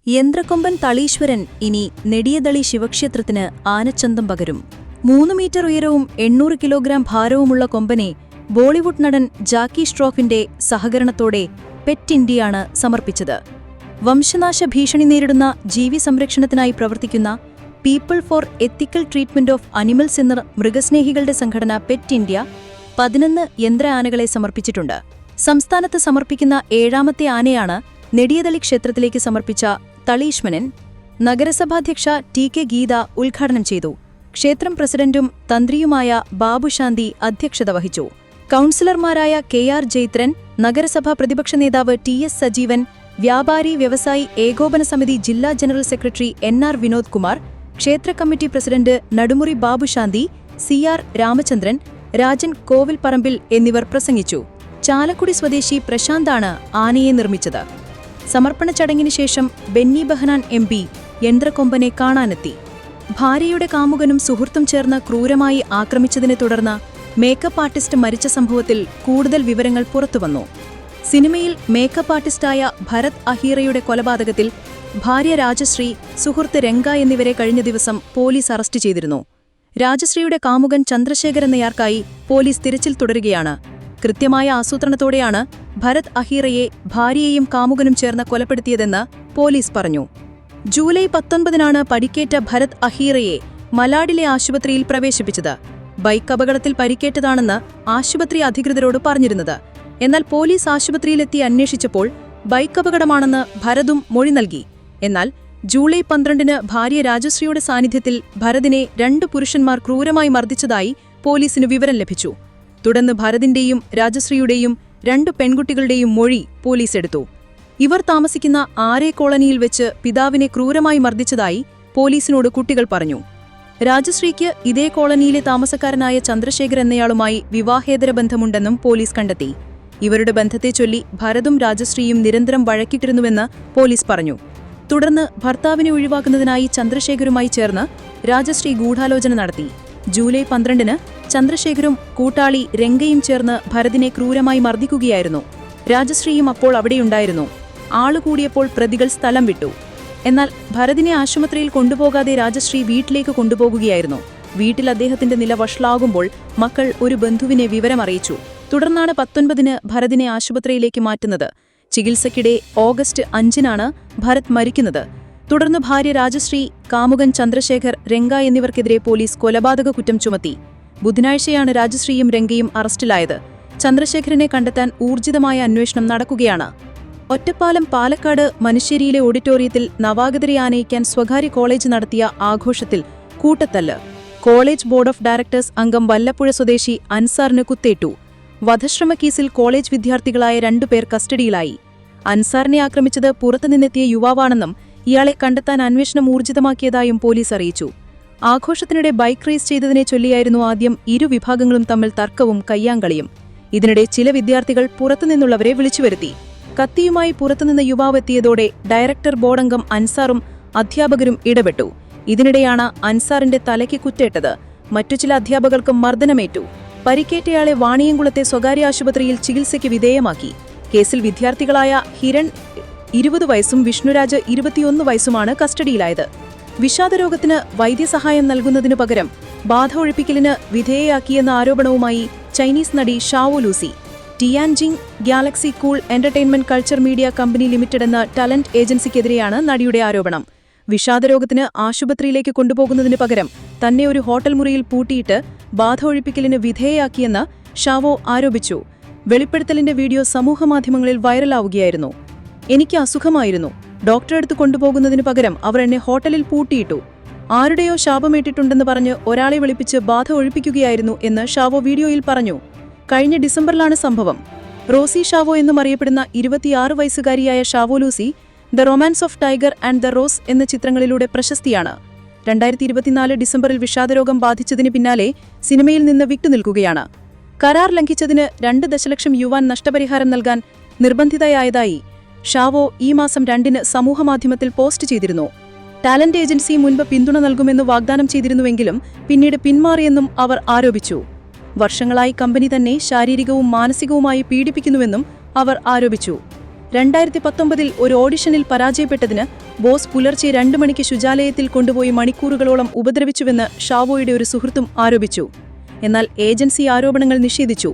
യന്ത്രക്കൊമ്പൻ തളീശ്വരൻ ഇനി നെടിയതളി ശിവക്ഷേത്രത്തിന് ആനച്ചന്തം പകരും. 3 മീറ്റർ ഉയരവും 800 കിലോഗ്രാം ഭാരവുമുള്ള കൊമ്പനെ ബോളിവുഡ് നടൻ ജാക്കി ഷ്രോഫിന്റെ സഹകരണത്തോടെ പെറ്റ് ഇന്ത്യയാണ് സമർപ്പിച്ചത്. വംശനാശ ഭീഷണി നേരിടുന്ന ജീവി സംരക്ഷണത്തിനായി പ്രവർത്തിക്കുന്ന people four ethical treatment of animals എന്ന മൃഗസ്നേഹികളുടെ സംഘടന പെറ്റ് ഇന്ത്യ 11 യന്ത്ര ആനകളെ സമർപ്പിച്ചിട്ടുണ്ട്. സംസ്ഥാനത്ത് സമർപ്പിക്കുന്ന 7ാമത്തെ ആനയാണ് നെടിയതളി ക്ഷേത്രത്തിലേക്ക് സമർപ്പിച്ച തളീശ്വരൻ. നഗരസഭാധ്യക്ഷ ടി.കെ. ഗീത ഉദ്ഘാടനം ചെയ്തു. ക്ഷേത്രം പ്രസിഡന്റും തന്ത്രിയുമായ ബാബുശാന്തി അധ്യക്ഷത വഹിച്ചു. കൗൺസിലർമാരായ കെ.ആർ. ജൈത്രൻ, നഗരസഭാ പ്രതിപക്ഷ നേതാവ് ടി.എസ്. സജീവൻ, വ്യാപാരി വ്യവസായി ഏകോപന സമിതി ജില്ലാ general secretary NR. Vinod Kumar, ക്ഷേത്ര കമ്മിറ്റി പ്രസിഡന്റ് നടുമുറി ബാബുശാന്തി, സി.ആർ. രാമചന്ദ്രൻ, രാജൻ കോവിൽപ്പറമ്പിൽ എന്നിവർ പ്രസംഗിച്ചു. ചാലക്കുടി സ്വദേശി പ്രശാന്താണ് ആനയെ നിർമ്മിച്ചത്. സമർപ്പണ ചടങ്ങിന് ശേഷം ബെന്നി ബെഹനാൻ എം.പി. യന്ത്രക്കൊമ്പനെ കാണാനെത്തി. ഭാര്യയുടെ കാമുകനും സുഹൃത്തും ചേർന്ന് ക്രൂരമായി ആക്രമിച്ചതിനെ തുടർന്ന് മേക്കപ്പ് ആർട്ടിസ്റ്റ് മരിച്ച സംഭവത്തിൽ കൂടുതൽ വിവരങ്ങൾ പുറത്തുവന്നു. സിനിമയിൽ മേക്കപ്പ് ആർട്ടിസ്റ്റായ ഭരത് അഹീറയുടെ കൊലപാതകത്തിൽ ഭാര്യ രാജശ്രീ, സുഹൃത്ത് രംഗ എന്നിവരെ കഴിഞ്ഞ ദിവസം പോലീസ് അറസ്റ്റ് ചെയ്തിരുന്നു. രാജശ്രീയുടെ കാമുകൻ ചന്ദ്രശേഖർ എന്നയാൾക്കായി പോലീസ് തിരച്ചിൽ തുടരുകയാണ്. കൃത്യമായ ആസൂത്രണത്തോടെയാണ് ഭരത് അഹീറയെ ഭാര്യയെയും കാമുകനും ചേർന്ന് കൊലപ്പെടുത്തിയതെന്ന് പോലീസ് പറഞ്ഞു. ജൂലൈ 19-നാണ് പരിക്കേറ്റ ഭരത് അഹീറയെ മലാഡിലെ ആശുപത്രിയിൽ പ്രവേശിപ്പിച്ചത്. ബൈക്ക് അപകടത്തിൽ പരിക്കേറ്റതാണെന്ന് ആശുപത്രി അധികൃതരോട് പറഞ്ഞിരുന്നത്. എന്നാൽ പോലീസ് ആശുപത്രിയിലെത്തി അന്വേഷിച്ചപ്പോൾ ബൈക്ക് അപകടമാണെന്ന് ഭരതും മൊഴി നൽകി. എന്നാൽ ജൂലൈ 12-ന് ഭാര്യ രാജശ്രീയുടെ സാന്നിധ്യത്തിൽ ഭരതിനെ 2 പുരുഷന്മാർ ക്രൂരമായി മർദ്ദിച്ചതായി പോലീസിന് വിവരം ലഭിച്ചു. തുടർന്ന് ഭരതിന്റെയും രാജശ്രീയുടെയും 2 പെൺകുട്ടികളുടെയും മൊഴി പോലീസ് എടുത്തു. ഇവർ താമസിക്കുന്ന ആരേ കോളനിയിൽ വെച്ച് പിതാവിനെ ക്രൂരമായി മർദ്ദിച്ചതായി പോലീസിനോട് കുട്ടികൾ പറഞ്ഞു. രാജശ്രീക്ക് ഇതേ കോളനിയിലെ താമസക്കാരനായ ചന്ദ്രശേഖർ എന്നയാളുമായി വിവാഹേതര ബന്ധമുണ്ടെന്നും പോലീസ് കണ്ടെത്തി. ഇവരുടെ ബന്ധത്തെ ചൊല്ലി ഭരതും രാജശ്രീയും നിരന്തരം വഴക്കിട്ടിരുന്നുവെന്ന് പോലീസ് പറഞ്ഞു. തുടർന്ന് ഭർത്താവിനെ ഒഴിവാക്കുന്നതിനായി ചന്ദ്രശേഖരുമായി ചേർന്ന് രാജശ്രീ ഗൂഢാലോചന നടത്തി. ജൂലൈ 12-ന് ചന്ദ്രശേഖരും കൂട്ടാളി രംഗയും ചേർന്ന് ഭരതിനെ ക്രൂരമായി മർദ്ദിക്കുകയായിരുന്നു. രാജശ്രീയും അപ്പോൾ അവിടെയുണ്ടായിരുന്നു. ആളുകൂടിയപ്പോൾ പ്രതികൾ സ്ഥലം വിട്ടു. എന്നാൽ ഭരതിനെ ആശുപത്രിയിൽ കൊണ്ടുപോകാതെ രാജശ്രീ വീട്ടിലേക്ക് കൊണ്ടുപോകുകയായിരുന്നു. വീട്ടിൽ അദ്ദേഹത്തിന്റെ നില വഷളാകുമ്പോൾ മക്കൾ ഒരു ബന്ധുവിനെ വിവരമറിയിച്ചു. തുടർന്നാണ് 19-ന് ഭരതിനെ ആശുപത്രിയിലേക്ക് മാറ്റുന്നത്. ചികിത്സയ്ക്കിടെ ഓഗസ്റ്റ് 5-നാണ് ഭരത് മരിക്കുന്നത്. തുടർന്ന് ഭാര്യ രാജശ്രീ, കാമുകൻ ചന്ദ്രശേഖർ, രംഗ എന്നിവർക്കെതിരെ പോലീസ് കൊലപാതക കുറ്റം ചുമത്തി. ബുധനാഴ്ചയാണ് രാജശ്രീയും രംഗയും അറസ്റ്റിലായത്. ചന്ദ്രശേഖരനെ കണ്ടെത്താൻ ഊർജിതമായ അന്വേഷണം നടക്കുകയാണ്. ഒറ്റപ്പാലം പാലക്കാട് മനുശ്ശേരിയിലെ ഓഡിറ്റോറിയത്തിൽ നവാഗതരെ ആനയിക്കാൻ സ്വകാര്യ കോളേജ് നടത്തിയ ആഘോഷത്തിൽ കൂട്ടത്തല്ല്. കോളേജ് ബോർഡ് ഓഫ് ഡയറക്ടേഴ്സ് അംഗം വല്ലപ്പുഴ സ്വദേശി അൻസാറിന് കുത്തേറ്റു. വധശ്രമ കേസിൽ കോളേജ് വിദ്യാർത്ഥികളായ 2 പേർ കസ്റ്റഡിയിലായി. അൻസാറിനെ ആക്രമിച്ചത് പുറത്തുനിന്നെത്തിയ യുവാവാണെന്നും ഇയാളെ കണ്ടെത്താൻ അന്വേഷണം ഊർജിതമാക്കിയതായും പോലീസ് അറിയിച്ചു. ആഘോഷത്തിനിടെ ബൈക്ക് റേസ് ചെയ്തതിനെ ചൊല്ലിയായിരുന്നു ആദ്യം ഇരു വിഭാഗങ്ങളും തമ്മിൽ തർക്കവും കയ്യാങ്കളിയും. ഇതിനിടെ ചില വിദ്യാർത്ഥികൾ പുറത്തുനിന്നുള്ളവരെ വിളിച്ചുവരുത്തി. കത്തിയുമായി പുറത്തുനിന്ന് യുവാവെത്തിയതോടെ ഡയറക്ടർ ബോർഡംഗം അൻസാറും അധ്യാപകരും ഇടപെട്ടു. ഇതിനിടെയാണ് അൻസാറിന്റെ തലയ്ക്ക് കുത്തേറ്റത്. മറ്റു ചില അധ്യാപകർക്കും മർദ്ദനമേറ്റു. പരിക്കേറ്റയാളെ വാണിയംകുളത്തെ സ്വകാര്യ ആശുപത്രിയിൽ ചികിത്സയ്ക്ക് വിധേയമാക്കി. കേസിൽ വിദ്യാർത്ഥികളായ ഹിരൺ 20 വയസ്സും വിഷ്ണുരാജ് 21 വയസ്സുമാണ് കസ്റ്റഡിയിലായത്. വിഷാദരോഗത്തിന് വൈദ്യസഹായം നൽകുന്നതിനു പകരം ബാധ ഒഴിപ്പിക്കലിന് വിധേയയാക്കിയെന്ന ആരോപണവുമായി ചൈനീസ് നടി Zhao Lusi. Tianjin Galaxy cool entertainment culture media company limited എന്ന ടാലന്റ് ഏജൻസിക്കെതിരെയാണ് നടിയുടെ ആരോപണം. വിഷാദരോഗത്തിന് ആശുപത്രിയിലേക്ക് കൊണ്ടുപോകുന്നതിനു പകരം തന്നെ ഒരു ഹോട്ടൽ മുറിയിൽ പൂട്ടിയിട്ട് ബാധ ഒഴിപ്പിക്കലിന് വിധേയയാക്കിയെന്ന് ഷാവോ ആരോപിച്ചു. വെളിപ്പെടുത്തലിന്റെ വീഡിയോ സമൂഹമാധ്യമങ്ങളിൽ വൈറലാവുകയായിരുന്നു. എനിക്ക് അസുഖമായിരുന്നു. ഡോക്ടറെ അടുത്ത് കൊണ്ടുപോകുന്നതിനു പകരം അവർ എന്നെ ഹോട്ടലിൽ പൂട്ടിയിട്ടു. ആരുടെയോ ശാപമേറ്റിട്ടുണ്ടെന്ന് പറഞ്ഞ് ഒരാളെ വിളിപ്പിച്ച് ബാധ ഒഴിപ്പിക്കുകയായിരുന്നു എന്ന് ഷാവോ വീഡിയോയിൽ പറഞ്ഞു. കഴിഞ്ഞ ഡിസംബറിലാണ് സംഭവം. റോസി ഷാവോ എന്നും അറിയപ്പെടുന്ന 26 വയസ്സുകാരിയായ Zhao Lusi the romance of tiger and the rose എന്ന ചിത്രങ്ങളിലൂടെ പ്രശസ്തിയാണ്. 2024 ഡിസംബറിൽ വിഷാദരോഗം ബാധിച്ചതിന് പിന്നാലെ സിനിമയിൽ നിന്ന് വിട്ടുനിൽക്കുകയാണ്. കരാർ ലംഘിച്ചതിന് 2 ദശലക്ഷം യുവാൻ നഷ്ടപരിഹാരം നൽകാൻ നിർബന്ധിതയായതായി ഷാവോ ഈ മാസം 2-ന് സമൂഹമാധ്യമത്തിൽ പോസ്റ്റ് ചെയ്തിരുന്നു. ടാലന്റ് ഏജൻസി മുൻപ് പിന്തുണ നൽകുമെന്ന് വാഗ്ദാനം ചെയ്തിരുന്നുവെങ്കിലും പിന്നീട് പിന്മാറിയെന്നും അവർ ആരോപിച്ചു. വർഷങ്ങളായി കമ്പനി തന്നെ ശാരീരികവും മാനസികവുമായി പീഡിപ്പിക്കുന്നുവെന്നും അവർ ആരോപിച്ചു. 2019 ഒരു ഓഡിഷനിൽ പരാജയപ്പെട്ടതിന് ബോസ് പുലർച്ചെ 2 മണിക്ക് ശുചാലയത്തിൽ കൊണ്ടുപോയി മണിക്കൂറുകളോളം ഉപദ്രവിച്ചുവെന്ന് ഷാവോയുടെ ഒരു സുഹൃത്തും ആരോപിച്ചു. എന്നാൽ ഏജൻസി ആരോപണങ്ങൾ നിഷേധിച്ചു.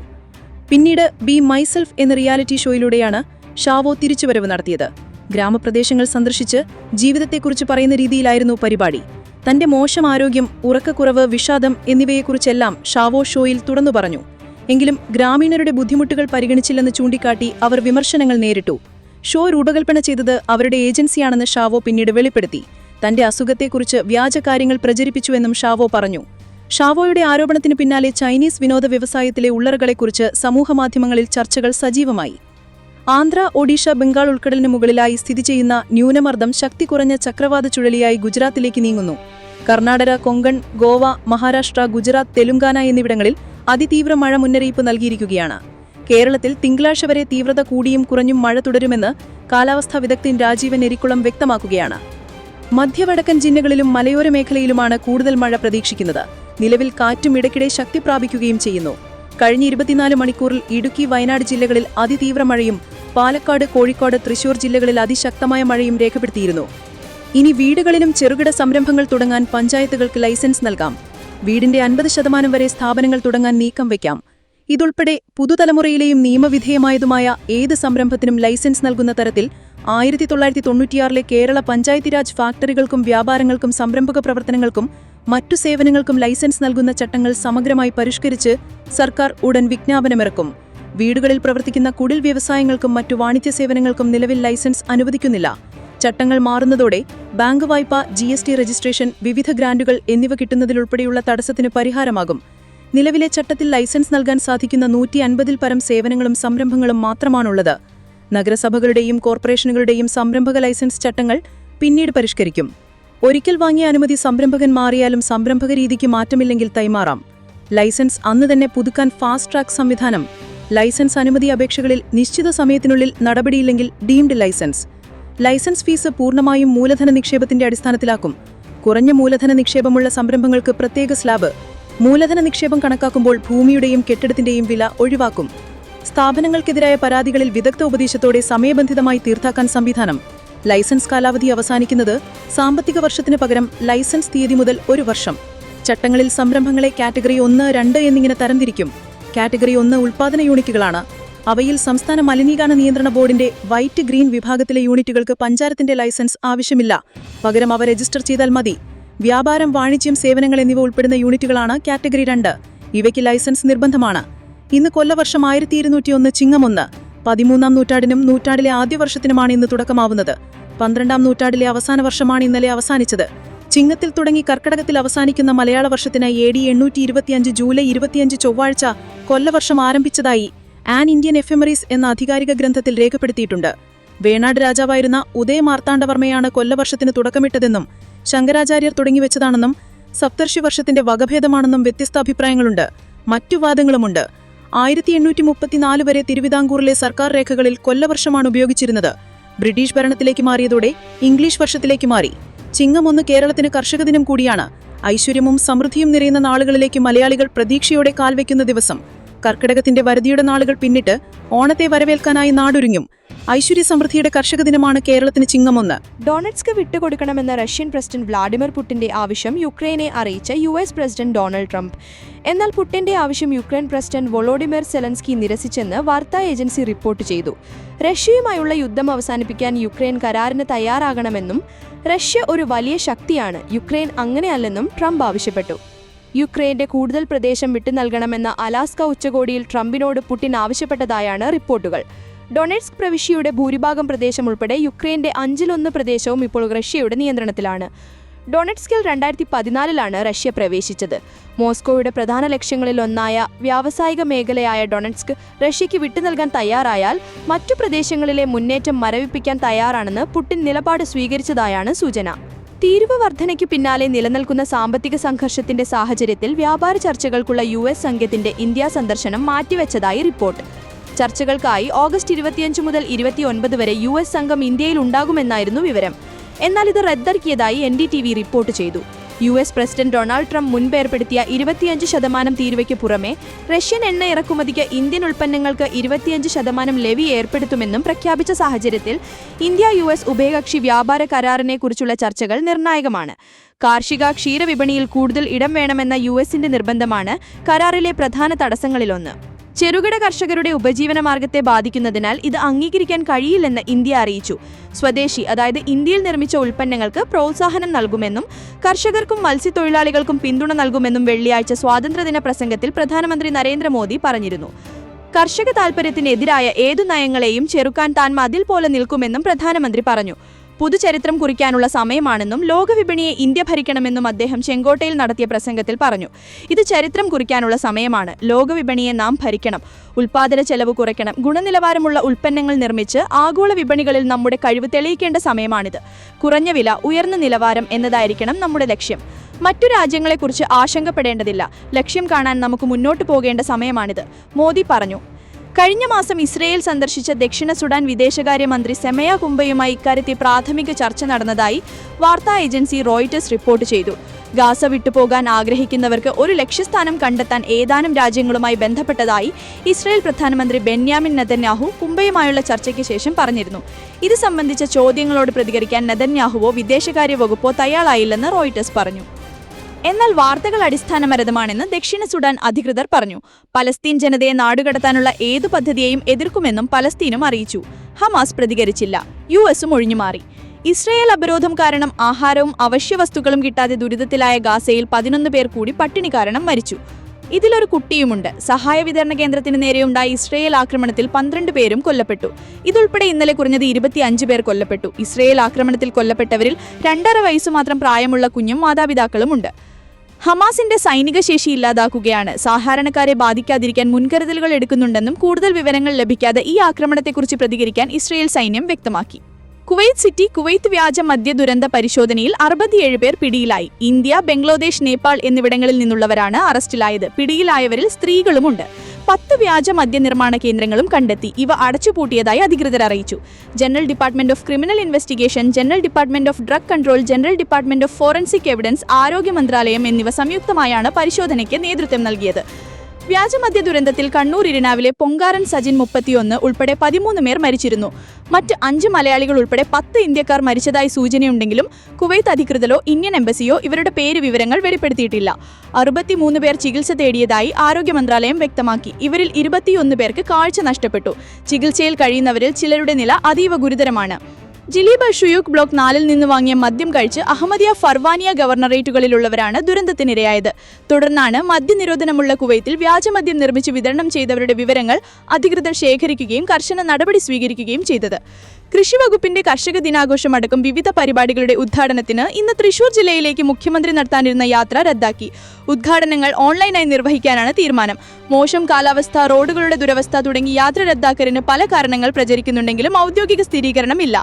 പിന്നീട് ബി മൈസെൽഫ് എന്ന റിയാലിറ്റി ഷോയിലൂടെയാണ് ഷാവോ തിരിച്ചുവരവ് നടത്തിയത്. ഗ്രാമപ്രദേശങ്ങൾ സന്ദർശിച്ച് ജീവിതത്തെക്കുറിച്ച് പറയുന്ന രീതിയിലായിരുന്നു പരിപാടി. തന്റെ മോശം ആരോഗ്യം, ഉറക്കക്കുറവ്, വിഷാദം എന്നിവയെക്കുറിച്ചെല്ലാം ഷാവോ ഷോയിൽ തുറന്നു പറഞ്ഞു. എങ്കിലും ഗ്രാമീണരുടെ ബുദ്ധിമുട്ടുകൾ പരിഗണിച്ചില്ലെന്ന് ചൂണ്ടിക്കാട്ടി അവർ വിമർശനങ്ങൾ നേരിട്ടു. ഷോ രൂപകൽപ്പന ചെയ്തത് അവരുടെ ഏജൻസിയാണെന്ന് ഷാവോ പിന്നീട് വെളിപ്പെടുത്തി. തന്റെ അസുഖത്തെക്കുറിച്ച് വ്യാജ കാര്യങ്ങൾ പ്രചരിപ്പിച്ചുവെന്നും ഷാവോ പറഞ്ഞു. ഷാവോയുടെ ആരോപണത്തിന് പിന്നാലെ ചൈനീസ് വിനോദ വ്യവസായത്തിലെ ഉള്ളറകളെക്കുറിച്ച് സമൂഹമാധ്യമങ്ങളിൽ ചർച്ചകൾ സജീവമായി. ആന്ധ്ര, ഒഡീഷ, ബംഗാൾ ഉൾക്കടലിന് മുകളിലായി സ്ഥിതി ചെയ്യുന്ന ന്യൂനമർദ്ദം ശക്തി കുറഞ്ഞ ചക്രവാത ചുഴലിയായി ഗുജറാത്തിലേക്ക് നീങ്ങുന്നു. കർണാടക, കൊങ്കൺ, ഗോവ, മഹാരാഷ്ട്ര, ഗുജറാത്ത്, തെലുങ്കാന എന്നിവിടങ്ങളിൽ അതിതീവ്ര മഴ മുന്നറിയിപ്പ് നൽകിയിരിക്കുകയാണ്. കേരളത്തിൽ തിങ്കളാഴ്ച വരെ തീവ്രത കൂടിയും കുറഞ്ഞും മഴ തുടരുമെന്ന് കാലാവസ്ഥാ വിദഗ്ധൻ രാജീവൻ എരിക്കുളം വ്യക്തമാക്കുകയാണ്. മധ്യവടക്കൻ ജില്ലകളിലും മലയോര മേഖലയിലുമാണ് കൂടുതൽ മഴ പ്രതീക്ഷിക്കുന്നത്. നിലവിൽ കാറ്റും ഇടയ്ക്കിടെ ശക്തി പ്രാപിക്കുകയും ചെയ്യുന്നു. കഴിഞ്ഞ 24 മണിക്കൂറിൽ ഇടുക്കി, വയനാട് ജില്ലകളിൽ അതിതീവ്ര മഴയും പാലക്കാട്, കോഴിക്കോട്, തൃശൂർ ജില്ലകളിൽ അതിശക്തമായ മഴയും രേഖപ്പെടുത്തിയിരുന്നു. ഇനി വീടുകളിലും ചെറുകിട സംരംഭങ്ങൾ തുടങ്ങാൻ പഞ്ചായത്തുകൾക്ക് ലൈസൻസ് നൽകാം. വീടിന്റെ 50% വരെ സ്ഥാപനങ്ങൾ തുടങ്ങാൻ നീക്കം വയ്ക്കാം. ഇതുൾപ്പെടെ പുതുതലമുറയിലെയും നിയമവിധേയമായതുമായ ഏത് സംരംഭത്തിനും ലൈസൻസ് നൽകുന്ന തരത്തിൽ 1996 കേരള പഞ്ചായത്തി രാജ് ഫാക്ടറികൾക്കും വ്യാപാരങ്ങൾക്കും സംരംഭക പ്രവർത്തനങ്ങൾക്കും മറ്റു സേവനങ്ങൾക്കും ലൈസൻസ് നൽകുന്ന ചട്ടങ്ങൾ സമഗ്രമായി പരിഷ്കരിച്ച് സർക്കാർ ഉടൻ വിജ്ഞാപനമിറക്കും. വീടുകളിൽ പ്രവർത്തിക്കുന്ന കുടിൽ വ്യവസായങ്ങൾക്കും മറ്റു വാണിജ്യ സേവനങ്ങൾക്കും നിലവിൽ ലൈസൻസ് അനുവദിക്കുന്നില്ല. ചട്ടങ്ങൾ മാറുന്നതോടെ ബാങ്ക് വായ്പ, GST രജിസ്ട്രേഷൻ, വിവിധ ഗ്രാന്റുകൾ എന്നിവ കിട്ടുന്നതിലുൾപ്പെടെയുള്ള തടസ്സത്തിന് പരിഹാരമാകും. നിലവിലെ ചട്ടത്തിൽ ലൈസൻസ് നൽകാൻ സാധിക്കുന്ന 150-ൽ പരം സേവനങ്ങളും സംരംഭങ്ങളും മാത്രമാണുള്ളത്. നഗരസഭകളുടെയും കോർപ്പറേഷനുകളുടെയും സംരംഭക ലൈസൻസ് ചട്ടങ്ങൾ പിന്നീട് പരിഷ്കരിക്കും. ഒരിക്കൽ വാങ്ങിയ അനുമതി സംരംഭകൻ മാറിയാലും സംരംഭക രീതിക്ക് മാറ്റമില്ലെങ്കിൽ കൈമാറാം. ലൈസൻസ് അന്ന് തന്നെ പുതുക്കാൻ ഫാസ്റ്റ് ട്രാക്ക് സംവിധാനം. ലൈസൻസ് അനുമതി അപേക്ഷകളിൽ നിശ്ചിത സമയത്തിനുള്ളിൽ നടപടിയില്ലെങ്കിൽ ഡീംഡ് ലൈസൻസ്. ലൈസൻസ് ഫീസ് പൂർണ്ണമായും മൂലധന നിക്ഷേപത്തിന്റെ അടിസ്ഥാനത്തിലാക്കും. കുറഞ്ഞ മൂലധന നിക്ഷേപമുള്ള സംരംഭങ്ങൾക്ക് പ്രത്യേക സ്ലാബ്. മൂലധന നിക്ഷേപം കണക്കാക്കുമ്പോൾ ഭൂമിയുടെയും കെട്ടിടത്തിന്റെയും വില ഒഴിവാക്കും. സ്ഥാപനങ്ങൾക്കെതിരായ പരാതികളിൽ വിദഗ്ധ ഉപദേശത്തോടെ സമയബന്ധിതമായി തീർത്താക്കാൻ സംവിധാനം. ലൈസൻസ് കാലാവധി അവസാനിക്കുന്നത് സാമ്പത്തിക വർഷത്തിന് പകരം ലൈസൻസ് തീയതി മുതൽ 1 വർഷം. ചട്ടങ്ങളിൽ സംരംഭങ്ങളെ കാറ്റഗറി 1, 2 എന്നിങ്ങനെ തരംതിരിക്കും. കാറ്റഗറി 1 ഉൽപ്പാദന യൂണിറ്റുകളാണ്. അവയിൽ സംസ്ഥാന മലിനീകരണ നിയന്ത്രണ ബോർഡിന്റെ വൈറ്റ്, ഗ്രീൻ വിഭാഗത്തിലെ യൂണിറ്റുകൾക്ക് പഞ്ചായത്തിന്റെ ലൈസൻസ് ആവശ്യമില്ല. പകരം അവ രജിസ്റ്റർ ചെയ്താൽ മതി. വ്യാപാരം, വാണിജ്യം, സേവനങ്ങൾ എന്നിവ ഉൾപ്പെടുന്ന യൂണിറ്റുകളാണ് കാറ്റഗറി 2. ഇവയ്ക്ക് ലൈസൻസ് നിർബന്ധമാണ്. ഇന്ന് കൊല്ലവർഷം 1201 ചിങ്ങം 1. 13-ാം നൂറ്റാണ്ടിനും നൂറ്റാണ്ടിലെ ആദ്യ വർഷത്തിനുമാണ് ഇന്ന് തുടക്കമാവുന്നത്. 12-ാം നൂറ്റാണ്ടിലെ അവസാന വർഷമാണ് ഇന്നലെ അവസാനിച്ചത്. ചിങ്ങത്തിൽ തുടങ്ങി കർക്കടകത്തിൽ അവസാനിക്കുന്ന മലയാള വർഷത്തിന് AD 825 ജൂലൈ 25 ചൊവ്വാഴ്ച കൊല്ലവർഷം ആരംഭിച്ചതായി ആൻ ഇന്ത്യൻ എഫെമറീസ് എന്ന ആധികാരിക ഗ്രന്ഥത്തിൽ രേഖപ്പെടുത്തിയിട്ടുണ്ട്. വേണാട് രാജാവായിരുന്ന ഉദയമാർത്താണ്ഡവർമ്മയാണ് കൊല്ലവർഷത്തിന് തുടക്കമിട്ടതെന്നും ശങ്കരാചാര്യർ തുടങ്ങിവെച്ചതാണെന്നും സപ്തർഷി വർഷത്തിന്റെ വകഭേദമാണെന്നും വ്യത്യസ്ത അഭിപ്രായങ്ങളുണ്ട്. മറ്റു വാദങ്ങളുമുണ്ട്. 1834 വരെ തിരുവിതാംകൂറിലെ സർക്കാർ രേഖകളിൽ കൊല്ലവർഷമാണ് ഉപയോഗിച്ചിരുന്നത്. ബ്രിട്ടീഷ് ഭരണത്തിലേക്ക് മാറിയതോടെ ഇംഗ്ലീഷ് വർഷത്തിലേക്ക് മാറി. ചിങ്ങം 1 കേരളത്തിന് കർഷക ദിനം കൂടിയാണ്. ഐശ്വര്യവും സമൃദ്ധിയും നിറയുന്ന നാളുകളിലേക്ക് മലയാളികൾ പ്രതീക്ഷയോടെ കാൽവെക്കുന്ന ദിവസം. കർക്കിടകത്തിന്റെ വരതിയുടെ നാളുകൾ പിന്നിട്ട് ഓണത്തെ വരവേൽക്കാനായി നാടൊരുങ്ങും. ഐശ്വര്യ സമൃദ്ധിയുടെ കർഷക ദിനമാണ് കേരളത്തിന് ചിങ്ങം 1. ഡൊണറ്റ്സ്ക് വിട്ടുകൊടുക്കണമെന്ന റഷ്യൻ പ്രസിഡന്റ് വ്ളാഡിമിർ പുടിന്റെ ആവശ്യം യുക്രൈനെ അറിയിച്ച US പ്രസിഡന്റ് ഡൊണാൾഡ് ട്രംപ്. എന്നാൽ പുടിന്റെ ആവശ്യം യുക്രൈൻ പ്രസിഡന്റ് വൊളോഡിമിർ സെലൻസ്കി നിരസിച്ചെന്ന് വാർത്താ ഏജൻസി റിപ്പോർട്ട് ചെയ്തു. റഷ്യയുമായുള്ള യുദ്ധം അവസാനിപ്പിക്കാൻ യുക്രൈൻ കരാറിന് തയ്യാറാകണമെന്നും റഷ്യ ഒരു വലിയ ശക്തിയാണ്, യുക്രൈൻ അങ്ങനെയല്ലെന്നും ട്രംപ് ആവശ്യപ്പെട്ടു. യുക്രൈന്റെ കൂടുതൽ പ്രദേശം വിട്ടു നൽകണമെന്ന അലാസ്ക ഉച്ചകോടിയിൽ ട്രംപിനോട് പുടിൻ ആവശ്യപ്പെട്ടതായാണ് റിപ്പോർട്ടുകൾ. ഡൊണറ്റ്സ്ക് പ്രവിശ്യയുടെ ഭൂരിഭാഗം പ്രദേശം ഉൾപ്പെടെ യുക്രൈന്റെ 1/5 പ്രദേശവും ഇപ്പോൾ റഷ്യയുടെ നിയന്ത്രണത്തിലാണ്. ഡൊണറ്റ്സ്കിൽ 2014-ലാണ് റഷ്യ പ്രവേശിച്ചത്. മോസ്കോയുടെ പ്രധാന ലക്ഷ്യങ്ങളിലൊന്നായ വ്യാവസായിക മേഖലയായ ഡൊണറ്റ്സ്ക് റഷ്യയ്ക്ക് വിട്ടുനൽകാൻ തയ്യാറായാൽ മറ്റു പ്രദേശങ്ങളിലെ മുന്നേറ്റം മരവിപ്പിക്കാൻ തയ്യാറാണെന്ന് പുടിൻ നിലപാട് സ്വീകരിച്ചതായാണ് സൂചന. തീരുവ വർധനയ്ക്കു പിന്നാലെ നിലനിൽക്കുന്ന സാമ്പത്തിക സംഘർഷത്തിന്റെ സാഹചര്യത്തിൽ വ്യാപാര ചർച്ചകൾക്കുള്ള US സംഘത്തിന്റെ ഇന്ത്യ സന്ദർശനം മാറ്റിവെച്ചതായി റിപ്പോർട്ട്. ചർച്ചകൾക്കായി ഓഗസ്റ്റ് 25 മുതൽ 29 വരെ US സംഘം ഇന്ത്യയിൽ ഉണ്ടാകുമെന്നായിരുന്നു വിവരം. എന്നാൽ ഇത് റദ്ദാക്കിയതായി NDTV റിപ്പോർട്ട് ചെയ്തു. US പ്രസിഡന്റ് ഡൊണാൾഡ് ട്രംപ് മുൻപ് ഏർപ്പെടുത്തിയ 25% തീരുവയ്ക്ക് പുറമെ റഷ്യൻ എണ്ണ ഇറക്കുമതിക്ക് ഇന്ത്യൻ ഉൽപ്പന്നങ്ങൾക്ക് 25% ലെവി ഏർപ്പെടുത്തുമെന്നും പ്രഖ്യാപിച്ച സാഹചര്യത്തിൽ ഇന്ത്യ-US ഉഭയകക്ഷി വ്യാപാര കരാറിനെക്കുറിച്ചുള്ള ചർച്ചകൾ നിർണായകമാണ്. കാർഷിക ക്ഷീരവിപണിയിൽ കൂടുതൽ ഇടം വേണമെന്ന US-ന്റെ നിർബന്ധമാണ് കരാറിലെ പ്രധാന തടസ്സങ്ങളിലൊന്ന്. ചെറുകിട കർഷകരുടെ ഉപജീവന മാർഗത്തെ ബാധിക്കുന്നതിനാൽ ഇത് അംഗീകരിക്കാൻ കഴിയില്ലെന്ന് ഇന്ത്യ അറിയിച്ചു. സ്വദേശി, അതായത് ഇന്ത്യയിൽ നിർമ്മിച്ച ഉൽപ്പന്നങ്ങൾക്ക് പ്രോത്സാഹനം നൽകുമെന്നും കർഷകർക്കും മത്സ്യത്തൊഴിലാളികൾക്കും പിന്തുണ നൽകുമെന്നും വെള്ളിയാഴ്ച സ്വാതന്ത്ര്യദിന പ്രസംഗത്തിൽ പ്രധാനമന്ത്രി നരേന്ദ്രമോദി പറഞ്ഞിരുന്നു. കർഷക താൽപര്യത്തിനെതിരായ ഏതു നയങ്ങളെയും ചെറുക്കാൻ താൻ മതിൽ പോലെ നിൽക്കുമെന്നും പ്രധാനമന്ത്രി പറഞ്ഞു. പുതുചരിത്രം കുറിക്കാനുള്ള സമയമാണെന്നും ലോകവിപണിയെ ഇന്ത്യ ഭരിക്കണമെന്നും അദ്ദേഹം ചെങ്കോട്ടയിൽ നടത്തിയ പ്രസംഗത്തിൽ പറഞ്ഞു. ഇത് ചരിത്രം കുറിക്കാനുള്ള സമയമാണ്. ലോകവിപണിയെ നാം ഭരിക്കണം, ഉൽപ്പാദന ചെലവ് കുറയ്ക്കണം, ഗുണനിലവാരമുള്ള ഉൽപ്പന്നങ്ങൾ നിർമ്മിച്ച് ആഗോള വിപണികളിൽ നമ്മുടെ കഴിവ് തെളിയിക്കേണ്ട സമയമാണിത്. കുറഞ്ഞ വില, ഉയർന്ന നിലവാരം എന്നതായിരിക്കണം നമ്മുടെ ലക്ഷ്യം. മറ്റു രാജ്യങ്ങളെക്കുറിച്ച് ആശങ്കപ്പെടേണ്ടതില്ല. ലക്ഷ്യം കാണാൻ നമുക്ക് മുന്നോട്ട് പോകേണ്ട സമയമാണിത്, മോദി പറഞ്ഞു. കഴിഞ്ഞ മാസം ഇസ്രയേൽ സന്ദർശിച്ച ദക്ഷിണ സുഡാൻ വിദേശകാര്യമന്ത്രി സെമയ കുംബയുമായി ഇക്കാര്യത്തിൽ പ്രാഥമിക ചർച്ച നടന്നതായി വാർത്താ ഏജൻസി റോയിറ്റേഴ്സ് റിപ്പോർട്ട് ചെയ്തു. ഗാസ വിട്ടുപോകാൻ ആഗ്രഹിക്കുന്നവർക്ക് ഒരു ലക്ഷ്യസ്ഥാനം കണ്ടെത്താൻ ഏതാനും രാജ്യങ്ങളുമായി ബന്ധപ്പെട്ടതായി ഇസ്രയേൽ പ്രധാനമന്ത്രി ബെന്യാമിൻ നെതന്യാഹു കുംബയുമായുള്ള ചർച്ചയ്ക്ക് ശേഷം പറഞ്ഞിരുന്നു. ഇത് സംബന്ധിച്ച ചോദ്യങ്ങളോട് പ്രതികരിക്കാൻ നെതന്യാഹുവോ വിദേശകാര്യ വകുപ്പോ തയ്യാറായില്ലെന്ന് റോയിറ്റേഴ്സ് പറഞ്ഞു. എന്നാൽ വാർത്തകൾ അടിസ്ഥാനപരമാണെന്ന് ദക്ഷിണ സുഡാൻ അധികൃതർ പറഞ്ഞു. പലസ്തീൻ ജനതയെ നാടുകടത്താനുള്ള ഏതു പദ്ധതിയെയും എതിർക്കുമെന്നും പലസ്തീനും അറിയിച്ചു. ഹമാസ് പ്രതികരിച്ചില്ല. US-ഉം ഒഴിഞ്ഞുമാറി. ഇസ്രയേൽ അപരോധം കാരണം ആഹാരവും അവശ്യവസ്തുക്കളും കിട്ടാതെ ദുരിതത്തിലായ ഗാസയിൽ 11 പേർ കൂടി പട്ടിണി കാരണം മരിച്ചു. ഇതിലൊരു കുട്ടിയുമുണ്ട്. സഹായ വിതരണ കേന്ദ്രത്തിന് നേരെയുണ്ടായ ഇസ്രയേൽ ആക്രമണത്തിൽ 12 പേരും കൊല്ലപ്പെട്ടു. ഇതുൾപ്പെടെ ഇന്നലെ കുറഞ്ഞത് 25 പേർ കൊല്ലപ്പെട്ടു. ഇസ്രയേൽ ആക്രമണത്തിൽ കൊല്ലപ്പെട്ടവരിൽ 2.5 വയസ്സ് മാത്രം പ്രായമുള്ള കുഞ്ഞും മാതാപിതാക്കളുമുണ്ട്. ഹമാസിന്റെ സൈനിക ശേഷി ഇല്ലാതാക്കുകയാണ്. സാധാരണക്കാരെ ബാധിക്കാതിരിക്കാൻ മുൻകരുതലുകൾ എടുക്കുന്നുണ്ടെന്നും കൂടുതൽ വിവരങ്ങൾ ലഭിക്കാതെ ഈ ആക്രമണത്തെക്കുറിച്ച് പ്രതികരിക്കാൻ ഇസ്രയേൽ സൈന്യം വ്യക്തമാക്കി. കുവൈറ്റ് സിറ്റി കുവൈത്ത് വ്യാജ മദ്യ ദുരന്ത പരിശോധനയിൽ 67 പേർ പിടിയിലായി. ഇന്ത്യ, ബംഗ്ലാദേശ്, നേപ്പാൾ എന്നിവിടങ്ങളിൽ നിന്നുള്ളവരാണ് അറസ്റ്റിലായത്. പിടിയിലായവരിൽ സ്ത്രീകളുമുണ്ട്. 10 വ്യാജ മദ്യനിർമ്മാണ കേന്ദ്രങ്ങളും കണ്ടെത്തി. ഇവ അടച്ചുപൂട്ടിയതായി അധികൃതർ അറിയിച്ചു. General department of criminal investigation, general department of drug control, general department of forensic evidence, ആരോഗ്യ മന്ത്രാലയം എന്നിവ സംയുക്തമായാണ് പരിശോധനയ്ക്ക് നേതൃത്വം നൽകിയത്. വ്യാജമദ്യ ദുരന്തത്തിൽ കണ്ണൂർ ഇരിനാവിലെ പൊങ്കാരൻ സജിൻ 31 ഉൾപ്പെടെ 13 പേർ മരിച്ചിരുന്നു. മറ്റ് 5 മലയാളികൾ ഉൾപ്പെടെ 10 ഇന്ത്യക്കാർ മരിച്ചതായി സൂചനയുണ്ടെങ്കിലും കുവൈത്ത് അധികൃതരോ ഇന്ത്യൻ എംബസിയോ ഇവരുടെ പേര് വിവരങ്ങൾ വെളിപ്പെടുത്തിയിട്ടില്ല. 63 പേർ ചികിത്സ തേടിയതായി ആരോഗ്യ മന്ത്രാലയം വ്യക്തമാക്കി. ഇവരിൽ 21 പേർക്ക് കാഴ്ച നഷ്ടപ്പെട്ടു. ചികിത്സയിൽ കഴിയുന്നവരിൽ ചിലരുടെ നില അതീവ ഗുരുതരമാണ്. ജിലീബ ഷുയൂക്ക് ബ്ലോക്ക് 4-ൽ നിന്ന് വാങ്ങിയ മദ്യം കഴിച്ച് അഹമ്മദിയ ഫർവാനിയ ഗവർണറേറ്റുകളിലുള്ളവരാണ് ദുരന്തത്തിനിരയായത്. തുടർന്നാണ് മദ്യനിരോധനമുള്ള കുവൈത്തിൽ വ്യാജമദ്യം നിർമ്മിച്ച് വിതരണം ചെയ്തവരുടെ വിവരങ്ങൾ അധികൃതർ ശേഖരിക്കുകയും കർശന നടപടി സ്വീകരിക്കുകയും ചെയ്തത്. കൃഷി വകുപ്പിന്റെ കർഷക ദിനാഘോഷം അടക്കം വിവിധ പരിപാടികളുടെ ഉദ്ഘാടനത്തിന് ഇന്ന് തൃശൂർ ജില്ലയിലേക്ക് മുഖ്യമന്ത്രി നടത്താനിരുന്ന യാത്ര റദ്ദാക്കി. ഉദ്ഘാടനങ്ങൾ ഓൺലൈനായി നിർവഹിക്കാനാണ് തീരുമാനം. മോശം കാലാവസ്ഥ, റോഡുകളുടെ ദുരവസ്ഥ തുടങ്ങി യാത്ര റദ്ദാക്കലിന് പല കാരണങ്ങൾ പ്രചരിക്കുന്നുണ്ടെങ്കിലും ഔദ്യോഗിക സ്ഥിരീകരണമില്ല.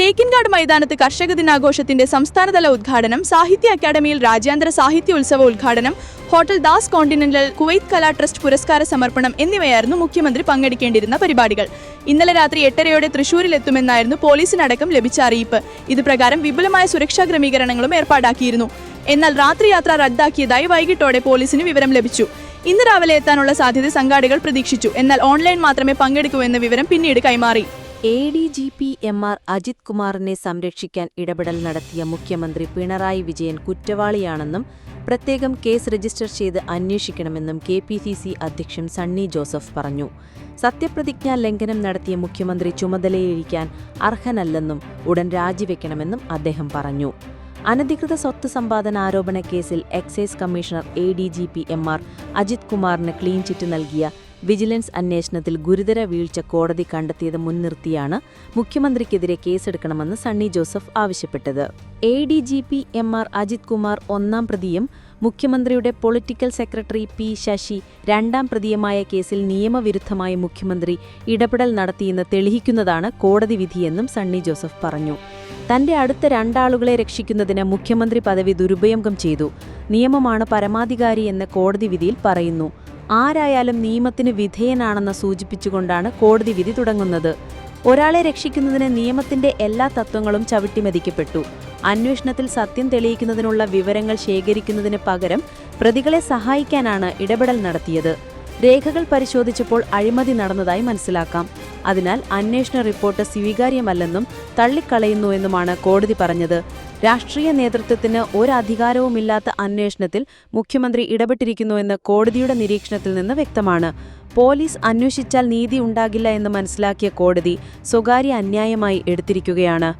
തേക്കിൻകാട് മൈതാനത്ത് കർഷക ദിനാഘോഷത്തിന്റെ സംസ്ഥാനതല ഉദ്ഘാടനം, സാഹിത്യ അക്കാദമിയിൽ രാജ്യാന്തര സാഹിത്യ ഉത്സവ ഉദ്ഘാടനം, ഹോട്ടൽ ദാസ് കോണ്ടിനെന്റൽ, കുവൈത്ത് കലാ ട്രസ്റ്റ് പുരസ്കാര സമർപ്പണം എന്നിവയായിരുന്നു മുഖ്യമന്ത്രി പങ്കെടുക്കേണ്ടിരുന്ന പരിപാടികൾ. ഇന്നലെ രാത്രി 8:30 തൃശൂരിലെത്തുമെന്നായിരുന്നു പോലീസിനടക്കം ലഭിച്ച അറിയിപ്പ്. ഇതുപ്രകാരം വിപുലമായ സുരക്ഷാ ക്രമീകരണങ്ങളും ഏർപ്പാടാക്കിയിരുന്നു. എന്നാൽ രാത്രി യാത്ര റദ്ദാക്കിയതായി വൈകിട്ടോടെ പോലീസിന് വിവരം ലഭിച്ചു. ഇന്ന് രാവിലെ എത്താനുള്ള സാധ്യത സംഘാടകർ പ്രതീക്ഷിച്ചു. എന്നാൽ ഓൺലൈൻ മാത്രമേ പങ്കെടുക്കൂ എന്ന വിവരം പിന്നീട് കൈമാറി. ADGP MR അജിത് കുമാറിനെ സംരക്ഷിക്കാൻ ഇടപെടൽ നടത്തിയ മുഖ്യമന്ത്രി പിണറായി വിജയൻ കുറ്റവാളിയാണെന്നും പ്രത്യേകം കേസ് രജിസ്റ്റർ ചെയ്ത് അന്വേഷിക്കണമെന്നും KPCC അധ്യക്ഷൻ സണ്ണി ജോസഫ് പറഞ്ഞു. സത്യപ്രതിജ്ഞാ ലംഘനം നടത്തിയ മുഖ്യമന്ത്രി ചുമതലയിലിരിക്കാൻ അർഹനല്ലെന്നും ഉടൻ രാജിവെക്കണമെന്നും അദ്ദേഹം പറഞ്ഞു. അനധികൃത സ്വത്ത് സമ്പാദന ആരോപണ കേസിൽ excise commissioner ADGP MR Ajith കുമാറിന് ക്ലീൻ ചിറ്റ് നൽകിയ വിജിലൻസ് അന്വേഷണത്തിൽ ഗുരുതര വീഴ്ച കോടതി കണ്ടെത്തിയത് മുൻനിർത്തിയാണ് മുഖ്യമന്ത്രിക്കെതിരെ കേസെടുക്കണമെന്ന് സണ്ണി ജോസഫ് ആവശ്യപ്പെട്ടത്. ADGP MR അജിത് കുമാർ 1-ാം പ്രതിയും മുഖ്യമന്ത്രിയുടെ പൊളിറ്റിക്കൽ സെക്രട്ടറി P ശശി 2-ാം പ്രതിയുമായ കേസിൽ നിയമവിരുദ്ധമായി മുഖ്യമന്ത്രി ഇടപെടൽ നടത്തിയെന്ന് തെളിയിക്കുന്നതാണ് കോടതി വിധിയെന്നും സണ്ണി ജോസഫ് പറഞ്ഞു. തന്റെ അടുത്ത 2 ആളുകളെ രക്ഷിക്കുന്നതിന് മുഖ്യമന്ത്രി പദവി ദുരുപയോഗം ചെയ്തു. നിയമമാണ് പരമാധികാരി എന്ന് കോടതി വിധിയിൽ പറയുന്നു. ആരായാലും നിയമത്തിന് വിധേയനാണെന്ന് സൂചിപ്പിച്ചുകൊണ്ടാണ് കോടതി വിധി തുടങ്ങുന്നത്. ഒരാളെ രക്ഷിക്കുന്നതിന് നിയമത്തിന്റെ എല്ലാ തത്വങ്ങളും ചവിട്ടിമെതിക്കപ്പെട്ടു. അന്വേഷണത്തിൽ സത്യം തെളിയിക്കുന്നതിനുള്ള വിവരങ്ങൾ ശേഖരിക്കുന്നതിന് പകരം പ്രതികളെ സഹായിക്കാനാണ് ഇടപെടൽ നടത്തിയത്. രേഖകൾ പരിശോധിച്ചപ്പോൾ അഴിമതി നടന്നതായി മനസ്സിലാക്കാം. അതിനാൽ അന്വേഷണ റിപ്പോർട്ട് സ്വീകാര്യമല്ലെന്നും തള്ളിക്കളയുന്നുവെന്നുമാണ് കോടതി പറഞ്ഞത്. രാഷ്ട്രീയ നേതൃത്വത്തിന് ഒരധികാരവുമില്ലാത്ത അന്വേഷണത്തിൽ മുഖ്യമന്ത്രി ഇടപെട്ടിരിക്കുന്നുവെന്ന് കോടതിയുടെ നിരീക്ഷണത്തിൽ നിന്ന് വ്യക്തമാണ്. പോലീസ് അന്വേഷിച്ചാൽ നീതി ഉണ്ടാകില്ല എന്ന് മനസ്സിലാക്കിയ കോടതി സ്വകാര്യ അന്യായമായി എടുത്തിരിക്കുകയാണ്.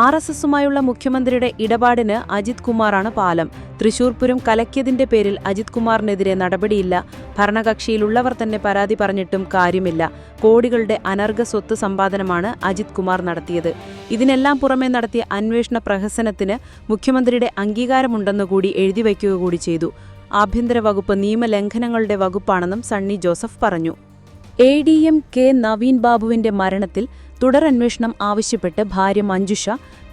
RSSുമായുള്ള മുഖ്യമന്ത്രിയുടെ ഇടപാടിന് അജിത് കുമാറാണ് പാലം. തൃശൂർ പൂരം കലക്കിയതിന്റെ പേരിൽ അജിത് കുമാറിനെതിരെ നടപടിയില്ല. ഭരണകക്ഷിയിലുള്ളവർ തന്നെ പരാതി പറഞ്ഞിട്ടും കാര്യമില്ല. കോടികളുടെ അനർഘ സ്വത്ത് സമ്പാദനമാണ് അജിത് കുമാർ നടത്തിയത്. ഇതിനെല്ലാം പുറമെ നടത്തിയ അന്വേഷണ പ്രഹസനത്തിന് മുഖ്യമന്ത്രിയുടെ അംഗീകാരമുണ്ടെന്നുകൂടി എഴുതിവയ്ക്കുക കൂടി ചെയ്തു. ആഭ്യന്തര വകുപ്പ് നിയമലംഘനങ്ങളുടെ വകുപ്പാണെന്നും സണ്ണി ജോസഫ് പറഞ്ഞു. ADM കെ നവീൻ ബാബുവിന്റെ മരണത്തിൽ തുടരന്വേഷണം ആവശ്യപ്പെട്ട് ഭാര്യ Manjusha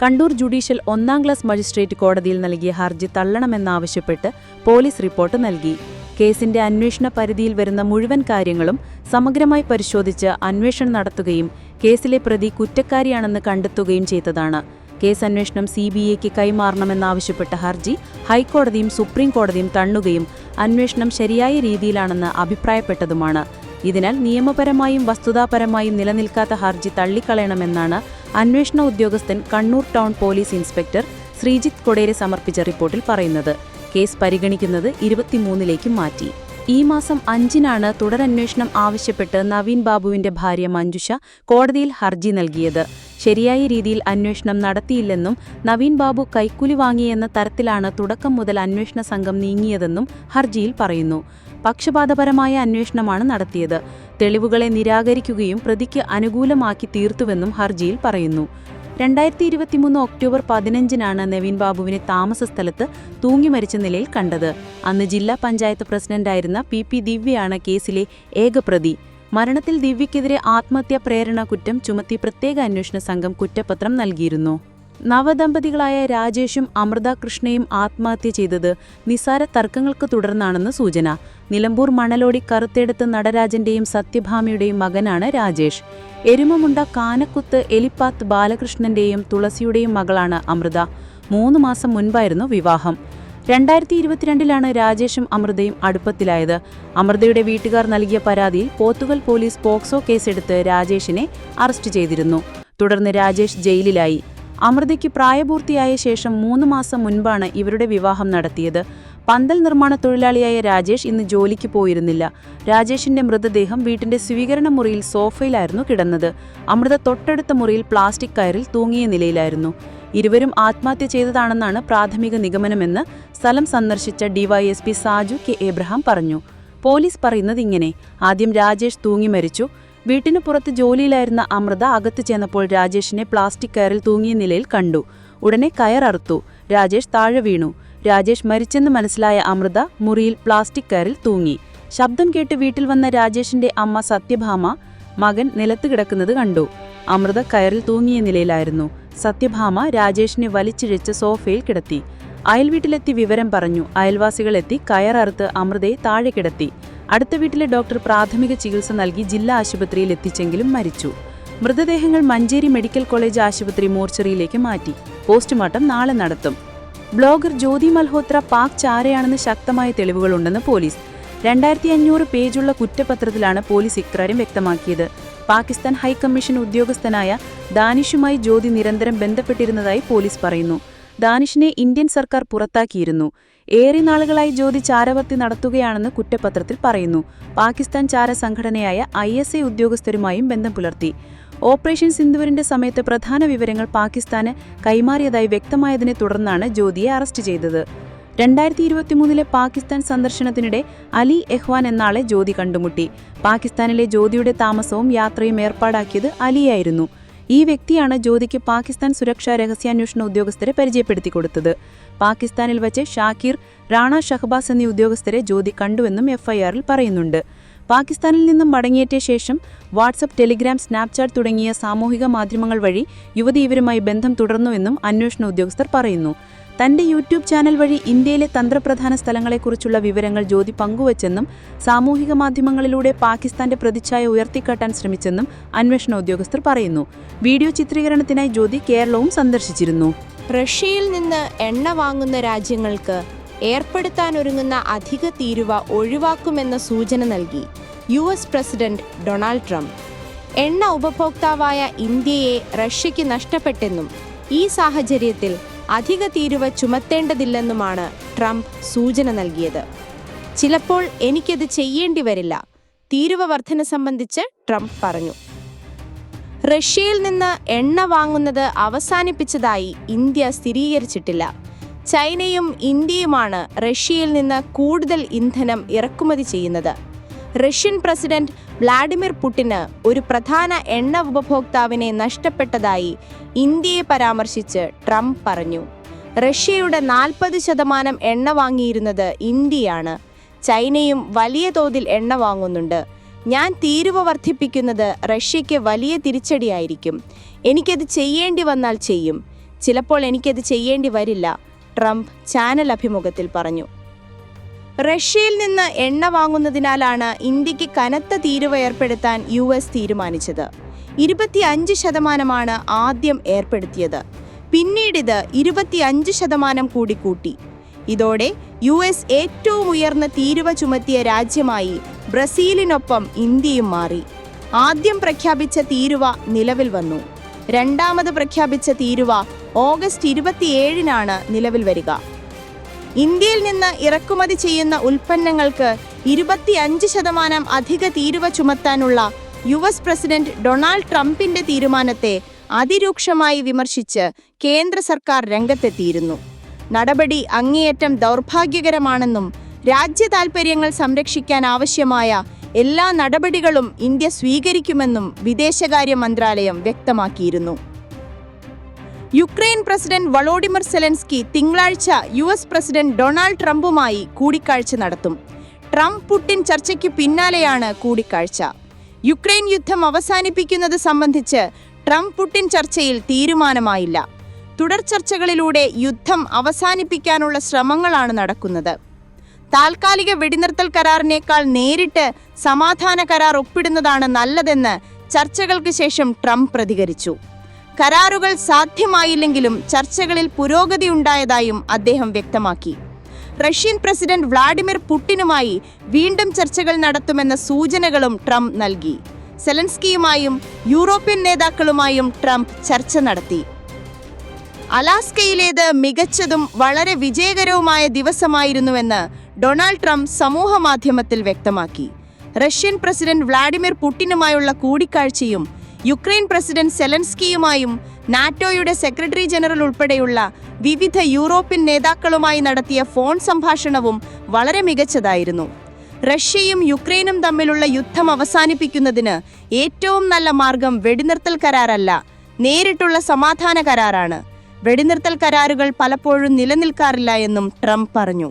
Kannur judicial 1ാം class magistrate കോടതിയിൽ നൽകിയ ഹർജി തള്ളണമെന്നാവശ്യപ്പെട്ട് പോലീസ് റിപ്പോർട്ട് നൽകി. കേസിന്റെ അന്വേഷണ പരിധിയിൽ വരുന്ന മുഴുവൻ കാര്യങ്ങളും സമഗ്രമായി പരിശോധിച്ച് അന്വേഷണം നടത്തുകയും കേസിലെ പ്രതി കുറ്റക്കാരിയാണെന്ന് കണ്ടെത്തുകയും ചെയ്തതാണ്. കേസ് അന്വേഷണം CBIക്ക് കൈമാറണമെന്നാവശ്യപ്പെട്ട ഹർജി ഹൈക്കോടതിയും സുപ്രീം കോടതിയും തള്ളുകയും അന്വേഷണം ശരിയായ രീതിയിലാണെന്ന് അഭിപ്രായപ്പെട്ടതുമാണ്. ഇതിനാൽ നിയമപരമായും വസ്തുതാപരമായും നിലനിൽക്കാത്ത ഹർജി തള്ളിക്കളയണമെന്നാണ് അന്വേഷണ ഉദ്യോഗസ്ഥൻ Kannur town police inspector Sreejith Kodere സമർപ്പിച്ച റിപ്പോർട്ടിൽ പറയുന്നത്. കേസ് പരിഗണിക്കുന്നത് 23ലേക്ക് മാറ്റി. ഈ മാസം 5-നാണ് തുടരന്വേഷണം ആവശ്യപ്പെട്ട് നവീൻ ബാബുവിന്റെ ഭാര്യ മഞ്ജുഷ കോടതിയിൽ ഹർജി നൽകിയത്. ശരിയായ രീതിയിൽ അന്വേഷണം നടത്തിയില്ലെന്നും നവീൻ ബാബു കൈക്കൂലി വാങ്ങിയെന്ന തരത്തിലാണ് തുടക്കം മുതൽ അന്വേഷണ സംഘം നീങ്ങിയതെന്നും ഹർജിയിൽ പറയുന്നു. പക്ഷപാതപരമായ അന്വേഷണമാണ് നടത്തിയത്. തെളിവുകളെ നിരാകരിക്കുകയും പ്രതിക്ക് അനുകൂലമാക്കി തീർത്തുവെന്നും ഹർജിയിൽ പറയുന്നു. 2023 ഒക്ടോബർ 15-നാണ് നവീൻ ബാബുവിനെ താമസ സ്ഥലത്ത് തൂങ്ങി മരിച്ച നിലയിൽ കണ്ടത്. അന്ന് ജില്ലാ പഞ്ചായത്ത് പ്രസിഡന്റായിരുന്ന PP ദിവ്യയാണ് കേസിലെ ഏക പ്രതി. മരണത്തിൽ ദിവ്യക്കെതിരെ ആത്മഹത്യാ പ്രേരണ കുറ്റം ചുമത്തി പ്രത്യേക അന്വേഷണ സംഘം കുറ്റപത്രം നൽകിയിരുന്നു. നവദമ്പതികളായ രാജേഷും അമൃത കൃഷ്ണയും ആത്മഹത്യ ചെയ്തത് നിസാര തർക്കങ്ങൾക്ക് തുടർന്നാണെന്ന് സൂചന. നിലമ്പൂർ മണലോടി കറുത്തെടുത്ത് നടരാജന്റെയും സത്യഭാമയുടെയും മകനാണ് രാജേഷ്. എരുമമുണ്ട കാനക്കുത്ത് എലിപ്പാത്ത് ബാലകൃഷ്ണന്റെയും തുളസിയുടെയും മകളാണ് അമൃത. 3 മാസം മുൻപായിരുന്നു വിവാഹം. 2022-ലാണ് രാജേഷും അമൃതയും അടുപ്പത്തിലായത്. അമൃതയുടെ വീട്ടുകാർ നൽകിയ പരാതിയിൽ പോത്തുകൽ പോലീസ് പോക്സോ കേസെടുത്ത് രാജേഷിനെ അറസ്റ്റ് ചെയ്തിരുന്നു. തുടർന്ന് രാജേഷ് ജയിലിലായി. അമൃതയ്ക്ക് പ്രായപൂർത്തിയായ ശേഷം 3 മാസം മുൻപാണ് ഇവരുടെ വിവാഹം നടത്തിയത്. പന്തൽ നിർമ്മാണ തൊഴിലാളിയായ രാജേഷ് ഇന്ന് ജോലിക്ക് പോയിരുന്നില്ല. രാജേഷിന്റെ മൃതദേഹം വീട്ടിന്റെ സ്വീകരണ മുറിയിൽ സോഫയിലായിരുന്നു കിടന്നത്. അമൃത തൊട്ടടുത്ത മുറിയിൽ പ്ലാസ്റ്റിക് കയറിൽ തൂങ്ങിയ നിലയിലായിരുന്നു. ഇരുവരും ആത്മഹത്യ ചെയ്തതാണെന്നാണ് പ്രാഥമിക നിഗമനമെന്ന് സ്ഥലം സന്ദർശിച്ച DYSP സാജു കെ എബ്രഹാം പറഞ്ഞു. പോലീസ് പറയുന്നത് ഇങ്ങനെ: ആദ്യം രാജേഷ് തൂങ്ങി മരിച്ചു. വീട്ടിനു പുറത്ത് ജോലിയിലായിരുന്ന അമൃത അകത്ത് ചെന്നപ്പോൾ രാജേഷിനെ പ്ലാസ്റ്റിക് കയറിൽ തൂങ്ങിയ നിലയിൽ കണ്ടു. ഉടനെ കയററുത്തു. രാജേഷ് താഴെ വീണു. രാജേഷ് മരിച്ചെന്ന് മനസ്സിലായ അമൃത മുറിയിൽ പ്ലാസ്റ്റിക് കയറിൽ തൂങ്ങി. ശബ്ദം കേട്ട് വീട്ടിൽ വന്ന രാജേഷിന്റെ അമ്മ സത്യഭാമ മകൻ നിലത്ത് കിടക്കുന്നത് കണ്ടു. അമൃത കയറിൽ തൂങ്ങിയ നിലയിലായിരുന്നു. സത്യഭാമ രാജേഷിനെ വലിച്ചിഴച്ച് സോഫയിൽ കിടത്തി. അയൽവീട്ടിലെത്തി വിവരം പറഞ്ഞു. അയൽവാസികളെത്തി കയററുത്ത് അമൃതയെ താഴെ കിടത്തി. അടുത്ത വീട്ടിലെ ഡോക്ടർ പ്രാഥമിക ചികിത്സ നൽകി ജില്ലാ ആശുപത്രിയിൽ എത്തിച്ചെങ്കിലും മരിച്ചു. മൃതദേഹങ്ങൾ മഞ്ചേരി മെഡിക്കൽ കോളേജ് ആശുപത്രി മോർച്ചറിയിലേക്ക് മാറ്റി. പോസ്റ്റ്മോർട്ടം നാളെ നടത്തും. ബ്ലോഗർ ജ്യോതി മൽഹോത്ര പാക് ചാരയാണെന്ന് ശക്തമായ തെളിവുകളുണ്ടെന്ന് പോലീസ്. 2500 പേജുള്ള കുറ്റപത്രത്തിലാണ് പോലീസ് ഇക്കാര്യം വ്യക്തമാക്കിയത്. പാകിസ്ഥാൻ ഹൈക്കമ്മീഷൻ ഉദ്യോഗസ്ഥനായ ദാനിഷുമായി ജ്യോതി നിരന്തരം ബന്ധപ്പെട്ടിരുന്നതായി പോലീസ് പറയുന്നു. ദാനിഷിനെ ഇന്ത്യൻ സർക്കാർ പുറത്താക്കിയിരുന്നു. ഏറെ നാളുകളായി ജ്യോതി ചാരവർത്തി നടത്തുകയാണെന്ന് കുറ്റപത്രത്തിൽ പറയുന്നു. പാകിസ്ഥാൻ ചാര സംഘടനയായ ISI ഉദ്യോഗസ്ഥരുമായും ബന്ധം പുലർത്തി. ഓപ്പറേഷൻ സിന്ദൂരിന്റെ സമയത്ത് പ്രധാന വിവരങ്ങൾ പാകിസ്ഥാന് കൈമാറിയതായി വ്യക്തമായതിനെ തുടർന്നാണ് ജ്യോതിയെ അറസ്റ്റ് ചെയ്തത്. 2023 പാകിസ്ഥാൻ സന്ദർശനത്തിനിടെ അലി എഹ്വാൻ എന്നാളെ ജ്യോതി കണ്ടുമുട്ടി. പാകിസ്ഥാനിലെ ജ്യോതിയുടെ താമസവും യാത്രയും ഏർപ്പാടാക്കിയത് അലിയായിരുന്നു. ഈ വ്യക്തിയാണ് ജ്യോതിക്ക് പാകിസ്ഥാൻ സുരക്ഷാ രഹസ്യാന്വേഷണ ഉദ്യോഗസ്ഥരെ പരിചയപ്പെടുത്തി കൊടുത്തത്. പാകിസ്ഥാനിൽ വച്ച് ഷാക്കിർ, റാണ ഷഹബാസ് എന്നീ ഉദ്യോഗസ്ഥരെ ജ്യോതി കണ്ടുവെന്നും FIRൽ പറയുന്നുണ്ട്. പാകിസ്ഥാനിൽ നിന്നും മടങ്ങിയേറ്റ ശേഷം വാട്സപ്പ്, ടെലിഗ്രാം, സ്നാപ്ചാറ്റ് തുടങ്ങിയ സാമൂഹിക മാധ്യമങ്ങൾ വഴി യുവതി ഇവരുമായി ബന്ധം തുടർന്നുവെന്നും അന്വേഷണ ഉദ്യോഗസ്ഥർ പറയുന്നു. തന്റെ യൂട്യൂബ് ചാനൽ വഴി ഇന്ത്യയിലെ തന്ത്രപ്രധാന സ്ഥലങ്ങളെക്കുറിച്ചുള്ള വിവരങ്ങൾ ജ്യോതി പങ്കുവച്ചെന്നും സാമൂഹിക മാധ്യമങ്ങളിലൂടെ പാകിസ്ഥാന്റെ പ്രതിച്ഛായ ഉയർത്തിക്കാട്ടാൻ ശ്രമിച്ചെന്നും അന്വേഷണ ഉദ്യോഗസ്ഥർ പറയുന്നു. വീഡിയോ ചിത്രീകരണത്തിനായി ജ്യോതി കേരളവും സന്ദർശിച്ചിരുന്നു. റഷ്യയിൽ നിന്ന് എണ്ണ വാങ്ങുന്ന രാജ്യങ്ങൾക്ക് ഏർപ്പെടുത്താനൊരുങ്ങുന്ന അധിക തീരുവ ഒഴിവാക്കുമെന്ന സൂചന നൽകി US പ്രസിഡന്റ് ഡൊണാൾഡ് ട്രംപ്. എണ്ണ ഉപഭോക്താവായ ഇന്ത്യയെ റഷ്യയ്ക്ക് നഷ്ടപ്പെട്ടെന്നും ഈ സാഹചര്യത്തിൽ അധിക തീരുവ ചുമത്തേണ്ടതില്ലെന്നുമാണ് ട്രംപ് സൂചന നൽകിയത്. ചിലപ്പോൾ എനിക്കത് ചെയ്യേണ്ടി വരില്ല, തീരുവ വർധന സംബന്ധിച്ച് ട്രംപ് പറഞ്ഞു. റഷ്യയിൽ നിന്ന് എണ്ണ വാങ്ങുന്നത് അവസാനിപ്പിച്ചതായി ഇന്ത്യ സ്ഥിരീകരിച്ചിട്ടില്ല. ചൈനയും ഇന്ത്യയുമാണ് റഷ്യയിൽ നിന്ന് കൂടുതൽ ഇന്ധനം ഇറക്കുമതി ചെയ്യുന്നത്. റഷ്യൻ പ്രസിഡന്റ് വ്ളാഡിമിർ പുടിന് ഒരു പ്രധാന എണ്ണ ഉപഭോക്താവിനെ നഷ്ടപ്പെട്ടതായി ഇന്ത്യയെ പരാമർശിച്ച് ട്രംപ് പറഞ്ഞു. റഷ്യയുടെ 40% എണ്ണ വാങ്ങിയിരുന്നത് ഇന്ത്യയാണ്. ചൈനയും വലിയ തോതിൽ എണ്ണ വാങ്ങുന്നുണ്ട്. ഞാൻ തീരുവ വർദ്ധിപ്പിക്കുന്നത് റഷ്യയ്ക്ക് വലിയ തിരിച്ചടിയായിരിക്കും. എനിക്കത് ചെയ്യേണ്ടി വന്നാൽ ചെയ്യും, ചിലപ്പോൾ എനിക്കത് ചെയ്യേണ്ടി വരില്ല, ട്രംപ് ചാനൽ അഭിമുഖത്തിൽ പറഞ്ഞു. റഷ്യയിൽ നിന്ന് എണ്ണ വാങ്ങുന്നതിനാലാണ് ഇന്ത്യക്ക് കനത്ത തീരുവ ഏർപ്പെടുത്താൻ US തീരുമാനിച്ചത്. 25% ആദ്യം ഏർപ്പെടുത്തിയത്. പിന്നീടിത് 25% കൂടി കൂട്ടി. ഇതോടെ US ഏറ്റവും ഉയർന്ന തീരുവ ചുമത്തിയ രാജ്യമായി ബ്രസീലിനൊപ്പം ഇന്ത്യയും മാറി. ആദ്യം പ്രഖ്യാപിച്ച തീരുവ നിലവിൽ വന്നു. രണ്ടാമത് പ്രഖ്യാപിച്ച തീരുവ ഓഗസ്റ്റ് 27-നാണ് നിലവിൽ വരിക. ഇന്ത്യയിൽ നിന്ന് ഇറക്കുമതി ചെയ്യുന്ന ഉൽപ്പന്നങ്ങൾക്ക് 25% അധിക തീരുവ ചുമത്താനുള്ള US പ്രസിഡന്റ് ഡൊണാൾഡ് ട്രംപിന്റെ തീരുമാനത്തെ അതിരൂക്ഷമായി വിമർശിച്ച് കേന്ദ്ര സർക്കാർ രംഗത്തെത്തിയിരുന്നു. നടപടി അങ്ങേയറ്റം ദൗർഭാഗ്യകരമാണെന്നും രാജ്യ താൽപര്യങ്ങൾ സംരക്ഷിക്കാൻ ആവശ്യമായ എല്ലാ നടപടികളും ഇന്ത്യ സ്വീകരിക്കുമെന്നും വിദേശകാര്യ മന്ത്രാലയം വ്യക്തമാക്കിയിരുന്നു. യുക്രൈൻ പ്രസിഡന്റ് വളോഡിമിർ സെലൻസ്കി തിങ്കളാഴ്ച US പ്രസിഡന്റ് ഡൊണാൾഡ് ട്രംപുമായി കൂടിക്കാഴ്ച നടത്തും. ട്രംപ് പുടിൻ ചർച്ചയ്ക്ക് പിന്നാലെയാണ് കൂടിക്കാഴ്ച. യുക്രൈൻ യുദ്ധം അവസാനിപ്പിക്കുന്നത് സംബന്ധിച്ച് ട്രംപ് പുടിൻ ചർച്ചയിൽ തീരുമാനമായില്ല. തുടർ ചർച്ചകളിലൂടെ യുദ്ധം അവസാനിപ്പിക്കാനുള്ള ശ്രമങ്ങളാണ് നടക്കുന്നത്. താൽക്കാലിക വെടിനിർത്തൽ കരാറിനേക്കാൾ നേരിട്ട് സമാധാന കരാർ ഒപ്പിടുന്നതാണ് നല്ലതെന്ന് ചർച്ചകൾക്ക് ശേഷം ട്രംപ് പ്രതികരിച്ചു. കരാറുകൾ സാധ്യമായില്ലെങ്കിലും ചർച്ചകളിൽ പുരോഗതി ഉണ്ടായതായും അദ്ദേഹം വ്യക്തമാക്കി. റഷ്യൻ പ്രസിഡന്റ് വ്ളാഡിമിർ പുടിനുമായി വീണ്ടും ചർച്ചകൾ നടത്തുമെന്ന സൂചനകളും ട്രംപ് നൽകി. സെലൻസ്കിയുമായും യൂറോപ്യൻ നേതാക്കളുമായും ട്രംപ് ചർച്ച നടത്തി. അലാസ്കയിലേത് മികച്ചതും വളരെ വിജയകരവുമായ ദിവസമായിരുന്നുവെന്ന് ഡൊണാൾഡ് ട്രംപ് സമൂഹമാധ്യമത്തിൽ വ്യക്തമാക്കി. റഷ്യൻ പ്രസിഡന്റ് വ്ളാഡിമിർ പുടിനുമായുള്ള കൂടിക്കാഴ്ചയും യുക്രൈൻ പ്രസിഡന്റ് സെലൻസ്കിയുമായും നാറ്റോയുടെ സെക്രട്ടറി ജനറൽ ഉൾപ്പെടെയുള്ള വിവിധ യൂറോപ്യൻ നേതാക്കളുമായി നടത്തിയ ഫോൺ സംഭാഷണവും വളരെ മികച്ചതായിരുന്നു. റഷ്യയും യുക്രൈനും തമ്മിലുള്ള യുദ്ധം അവസാനിപ്പിക്കുന്നതിന് ഏറ്റവും നല്ല മാർഗം വെടിനിർത്തൽ കരാറല്ല, നേരിട്ടുള്ള സമാധാന കരാറാണ്. വെടിനിർത്തൽ കരാറുകൾ പലപ്പോഴും നിലനിൽക്കാറില്ല എന്നും ട്രംപ് പറഞ്ഞു.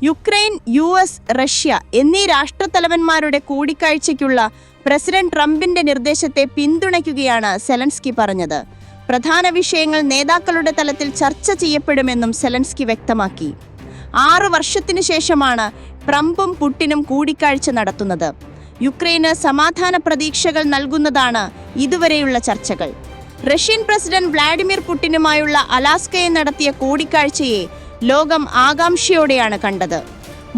യുക്രൈൻ, US, റഷ്യ എന്നീ രാഷ്ട്രത്തലവന്മാരുടെ കൂടിക്കാഴ്ചയ്ക്കുള്ള പ്രസിഡന്റ് ട്രംപിന്റെ നിർദ്ദേശത്തെ പിന്തുണയ്ക്കുകയാണ് സെലൻസ്കി പറഞ്ഞത്. പ്രധാന വിഷയങ്ങൾ നേതാക്കളുടെ തലത്തിൽ ചർച്ച ചെയ്യപ്പെടുമെന്നും സെലൻസ്കി വ്യക്തമാക്കി. 6 വർഷത്തിനു ശേഷമാണ് ട്രംപും പുടിനും കൂടിക്കാഴ്ച നടത്തുന്നത്. യുക്രൈന് സമാധാന പ്രതീക്ഷകൾ നൽകുന്നതാണ് ഇതുവരെയുള്ള ചർച്ചകൾ. റഷ്യൻ പ്രസിഡന്റ് വ്ളാഡിമിർ പുടിനുമായുള്ള അലാസ്കയിൽ നടത്തിയ കൂടിക്കാഴ്ചയെ ലോകം ആകാംക്ഷയോടെയാണ് കണ്ടത്.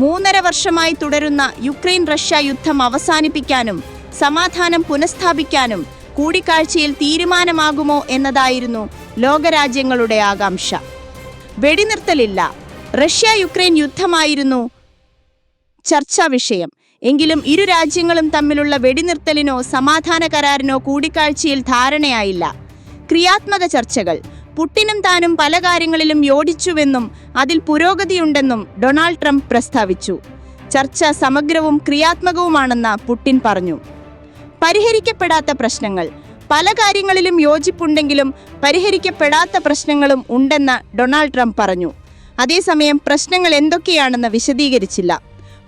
3.5 വർഷമായി തുടരുന്ന യുക്രൈൻ റഷ്യ യുദ്ധം അവസാനിപ്പിക്കാനും സമാധാനം പുനഃസ്ഥാപിക്കാനും കൂടിക്കാഴ്ചയിൽ തീരുമാനമാകുമോ എന്നതായിരുന്നു ലോകരാജ്യങ്ങളുടെ ആകാംക്ഷ. വെടിനിർത്തലില്ല, റഷ്യ യുക്രൈൻ യുദ്ധമായിരുന്നു ചർച്ചാ വിഷയം. എങ്കിലും ഇരു രാജ്യങ്ങളും തമ്മിലുള്ള വെടിനിർത്തലിനോ സമാധാന കരാറിനോ കൂടിക്കാഴ്ചയിൽ ധാരണയായില്ല. ക്രിയാത്മക ചർച്ചകൾ. പുടിനും താനും പല കാര്യങ്ങളിലും യോജിച്ചുവെന്നും അതിൽ പുരോഗതിയുണ്ടെന്നും ഡൊണാൾഡ് ട്രംപ് പ്രസ്താവിച്ചു. ചർച്ച സമഗ്രവും ക്രിയാത്മകവുമാണെന്ന് പുടിൻ പറഞ്ഞു. പരിഹരിക്കപ്പെടാത്ത പ്രശ്നങ്ങൾ. പല കാര്യങ്ങളിലും യോജിപ്പുണ്ടെങ്കിലും പരിഹരിക്കപ്പെടാത്ത പ്രശ്നങ്ങളും ഉണ്ടെന്ന് ഡൊണാൾഡ് ട്രംപ് പറഞ്ഞു. അതേസമയം പ്രശ്നങ്ങൾ എന്തൊക്കെയാണെന്ന് വിശദീകരിച്ചില്ല.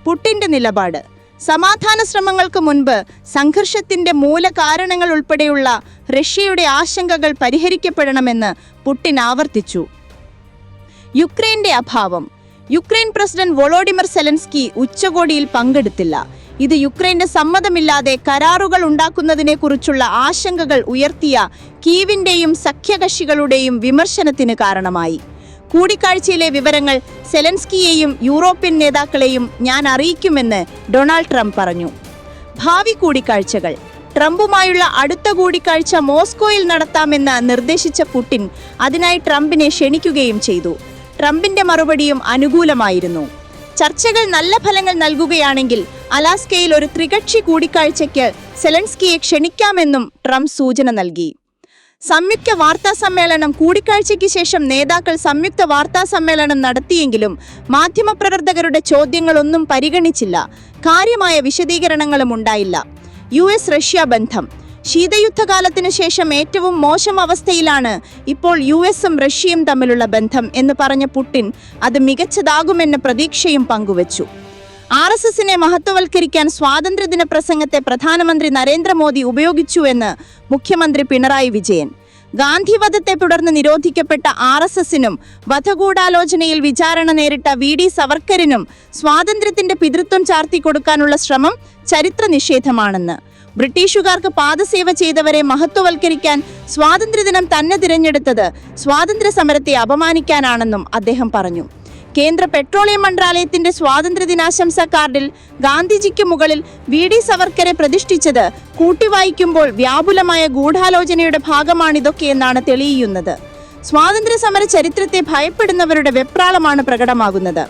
പുടിന്റെ നിലപാട്. സമാധാന ശ്രമങ്ങൾക്ക് മുൻപ് സംഘർഷത്തിന്റെ മൂലകാരണങ്ങൾ ഉൾപ്പെടെയുള്ള റഷ്യയുടെ ആശങ്കകൾ പരിഹരിക്കപ്പെടണമെന്ന് പുടിൻ ആവർത്തിച്ചു. യുക്രൈന്റെ അഭാവം. യുക്രൈൻ പ്രസിഡന്റ് വൊളോഡിമിർ സെലൻസ്കി ഉച്ചകോടിയിൽ പങ്കെടുത്തില്ല. ഇത് യുക്രൈന്റെ സമ്മതമില്ലാതെ കരാറുകൾ ഉണ്ടാക്കുന്നതിനെക്കുറിച്ചുള്ള ആശങ്കകൾ ഉയർത്തിയ കീവിന്റെയും സഖ്യകക്ഷികളുടെയും വിമർശനത്തിന് കാരണമായി. കൂടിക്കാഴ്ചയിലെ വിവരങ്ങൾ സെലൻസ്കിയെയും യൂറോപ്യൻ നേതാക്കളെയും ഞാൻ അറിയിക്കുമെന്ന് ഡൊണാൾഡ് ട്രംപ് പറഞ്ഞു. ഭാവി കൂടിക്കാഴ്ചകൾ. ട്രംപുമായുള്ള അടുത്ത കൂടിക്കാഴ്ച മോസ്കോയിൽ നടത്താമെന്ന് നിർദ്ദേശിച്ച പുടിൻ അതിനായി ട്രംപിനെ ക്ഷണിക്കുകയും ചെയ്തു. ട്രംപിന്റെ മറുപടിയും അനുകൂലമായിരുന്നു. ചർച്ചകൾ നല്ല ഫലങ്ങൾ നൽകുകയാണെങ്കിൽ അലാസ്കയിൽ ഒരു ത്രികക്ഷി കൂടിക്കാഴ്ചയ്ക്ക് സെലൻസ്കിയെ ക്ഷണിക്കാമെന്നും ട്രംപ് സൂചന നൽകി. സംയുക്ത വാർത്താസമ്മേളനം. കൂടിക്കാഴ്ചയ്ക്ക് ശേഷം നേതാക്കൾ സംയുക്ത വാർത്താസമ്മേളനം നടത്തിയെങ്കിലും മാധ്യമപ്രവർത്തകരുടെ ചോദ്യങ്ങളൊന്നും പരിഗണിച്ചില്ല. കാര്യമായ വിശദീകരണങ്ങളും ഉണ്ടായില്ല. US റഷ്യ ബന്ധം. ശീതയുദ്ധകാലത്തിനു ശേഷം ഏറ്റവും മോശം അവസ്ഥയിലാണ് ഇപ്പോൾ USഉം റഷ്യയും തമ്മിലുള്ള ബന്ധം എന്ന് പറഞ്ഞ പുടിൻ അത് മികച്ചതാകുമെന്ന പ്രതീക്ഷയും പങ്കുവച്ചു. RSSനെ മഹത്വവൽക്കരിക്കാൻ സ്വാതന്ത്ര്യദിന പ്രസംഗത്തെ പ്രധാനമന്ത്രി നരേന്ദ്രമോദി ഉപയോഗിച്ചുവെന്ന് മുഖ്യമന്ത്രി പിണറായി വിജയൻ. ഗാന്ധിവധത്തെ തുടർന്ന് നിരോധിക്കപ്പെട്ട RSSനും വധഗൂഢാലോചനയിൽ വിചാരണ നേരിട്ട VD സവർക്കറിനും സ്വാതന്ത്ര്യത്തിന്റെ പിതൃത്വം ചാർത്തിക്കൊടുക്കാനുള്ള ശ്രമം ചരിത്ര നിഷേധമാണെന്ന്. ബ്രിട്ടീഷുകാർക്ക് പാദസേവ ചെയ്തവരെ മഹത്വവൽക്കരിക്കാൻ സ്വാതന്ത്ര്യദിനം തന്നെ തിരഞ്ഞെടുത്തത് സ്വാതന്ത്ര്യ സമരത്തെ അപമാനിക്കാനാണെന്നും അദ്ദേഹം പറഞ്ഞു. കേന്ദ്ര പെട്രോളിയം മന്ത്രാലയത്തിന്റെ സ്വാതന്ത്ര്യദിനാശംസാ കാർഡിൽ ഗാന്ധിജിക്ക് മുകളിൽ VD സവർക്കറെ പ്രതിഷ്ഠിച്ചത് കൂട്ടിവായിക്കുമ്പോൾ വ്യാപുലമായ ഗൂഢാലോചനയുടെ ഭാഗമാണിതൊക്കെയെന്നാണ് തെളിയുന്നത്. സ്വാതന്ത്ര്യ സമര ചരിത്രത്തെ ഭയപ്പെടുന്നവരുടെ വെപ്രാളമാണ് പ്രകടമാകുന്നത്.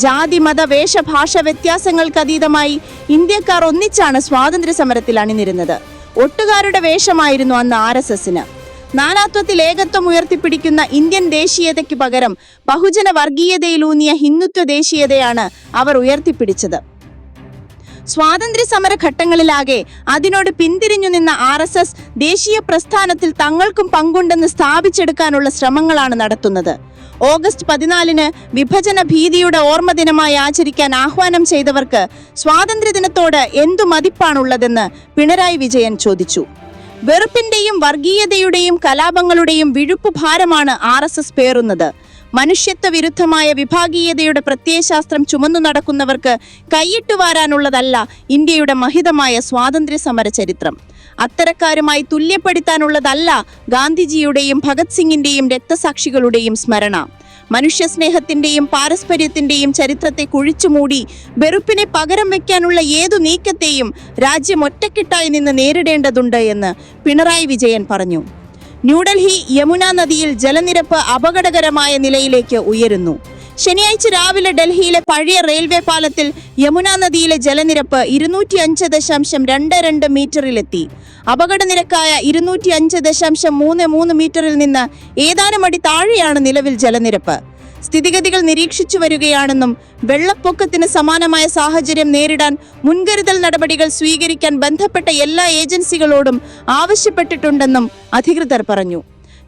ജാതി മത വേഷഭാഷ വ്യത്യാസങ്ങൾക്കതീതമായി ഇന്ത്യക്കാർ ഒന്നിച്ചാണ് സ്വാതന്ത്ര്യ സമരത്തിൽ അണിനിരുന്നത്. ഒട്ടുകാരുടെ വേഷമായിരുന്നു അന്ന് RSSന്. നാനാത്വത്തിൽ ഏകത്വം ഉയർത്തിപ്പിടിക്കുന്ന ഇന്ത്യൻ ദേശീയതയ്ക്ക് പകരം ബഹുജന വർഗീയതയിലൂന്നിയ ഹിന്ദുത്വ ദേശീയതയാണ് അവർ ഉയർത്തിപ്പിടിച്ചത്. സ്വാതന്ത്ര്യ സമര ഘട്ടങ്ങളിലാകെ അതിനോട് പിന്തിരിഞ്ഞു നിന്ന RSS ദേശീയ പ്രസ്ഥാനത്തിൽ തങ്ങൾക്കും പങ്കുണ്ടെന്ന് സ്ഥാപിച്ചെടുക്കാനുള്ള ശ്രമങ്ങളാണ് നടത്തുന്നത്. ഓഗസ്റ്റ് 14 വിഭജന ഭീതിയുടെ ഓർമ്മ ദിനമായി ആചരിക്കാൻ ആഹ്വാനം ചെയ്തവർക്ക് സ്വാതന്ത്ര്യദിനത്തോട് എന്തു മതിപ്പാണുള്ളതെന്ന് പിണറായി വിജയൻ ചോദിച്ചു. വെറുപ്പിന്റെയും വർഗീയതയുടെയും കലാപങ്ങളുടെയും വിഴുപ്പുഭാരമാണ് RSS പേറുന്നത്. മനുഷ്യത്വ വിരുദ്ധമായ വിഭാഗീയതയുടെ പ്രത്യയശാസ്ത്രം ചുമന്നു നടക്കുന്നവർക്ക് കൈയിട്ടുവാരാനുള്ളതല്ല ഇന്ത്യയുടെ മഹിതമായ സ്വാതന്ത്ര്യ സമര ചരിത്രം. അത്തരക്കാരുമായി തുല്യപ്പെടുത്താനുള്ളതല്ല ഗാന്ധിജിയുടെയും ഭഗത് സിംഗിന്റെയും രക്തസാക്ഷികളുടെയും സ്മരണ. മനുഷ്യസ്നേഹത്തിന്റെയും പാരസ്പര്യത്തിന്റെയും ചരിത്രത്തെ കുഴിച്ചുമൂടി വെറുപ്പിനെ പകരം വയ്ക്കാനുള്ള ഏതു നീക്കത്തെയും രാജ്യം ഒറ്റക്കെട്ടായി നിന്ന് നേരിടേണ്ടതുണ്ട് എന്ന് പിണറായി വിജയൻ പറഞ്ഞു. ന്യൂഡൽഹി യമുന നദിയിൽ ജലനിരപ്പ് അപകടകരമായ നിലയിലേക്ക് ഉയരുന്നു. ശനിയാഴ്ച രാവിലെ ഡൽഹിയിലെ പഴയ റെയിൽവേ പാലത്തിൽ യമുന നദിയിലെ ജലനിരപ്പ് 205.22 മീറ്ററിലെത്തി. അപകടനിരക്കായ 205.33 മീറ്ററിൽ നിന്ന് ഏതാനും അടി താഴെയാണ് നിലവിൽ ജലനിരപ്പ്. സ്ഥിതിഗതികൾ നിരീക്ഷിച്ചു വരികയാണെന്നും വെള്ളപ്പൊക്കത്തിന് സമാനമായ സാഹചര്യം നേരിടാൻ മുൻകരുതൽ നടപടികൾ സ്വീകരിക്കാൻ ബന്ധപ്പെട്ട എല്ലാ ഏജൻസികളോടും ആവശ്യപ്പെട്ടിട്ടുണ്ടെന്നും അധികൃതർ പറഞ്ഞു.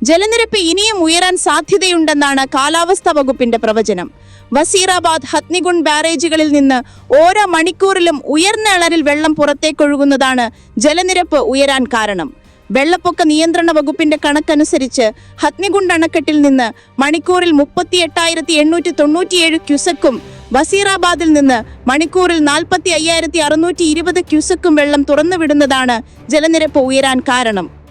ജലനിരപ്പ് ഇനിയും ഉയരാൻ സാധ്യതയുണ്ടെന്നാണ് കാലാവസ്ഥാ വകുപ്പിന്റെ പ്രവചനം. വസീറാബാദ്, ഹത്നികുണ്ട് ബാരേജുകളിൽ നിന്ന് ഓരോ മണിക്കൂറിലും ഉയർന്ന അളവിൽ വെള്ളം പുറത്തേക്കൊഴുകുന്നതാണ് ജലനിരപ്പ് ഉയരാൻ കാരണം. വെള്ളപ്പൊക്ക നിയന്ത്രണ വകുപ്പിന്റെ കണക്കനുസരിച്ച് ഹത്നികുണ്ട് അണക്കെട്ടിൽ നിന്ന് മണിക്കൂറിൽ 38,897 ക്യൂസെക്കും വസീറാബാദിൽ നിന്ന് മണിക്കൂറിൽ 45,620 ക്യൂസെക്കും വെള്ളം തുറന്നുവിടുന്നതാണ് ജലനിരപ്പ് ഉയരാൻ കാരണം.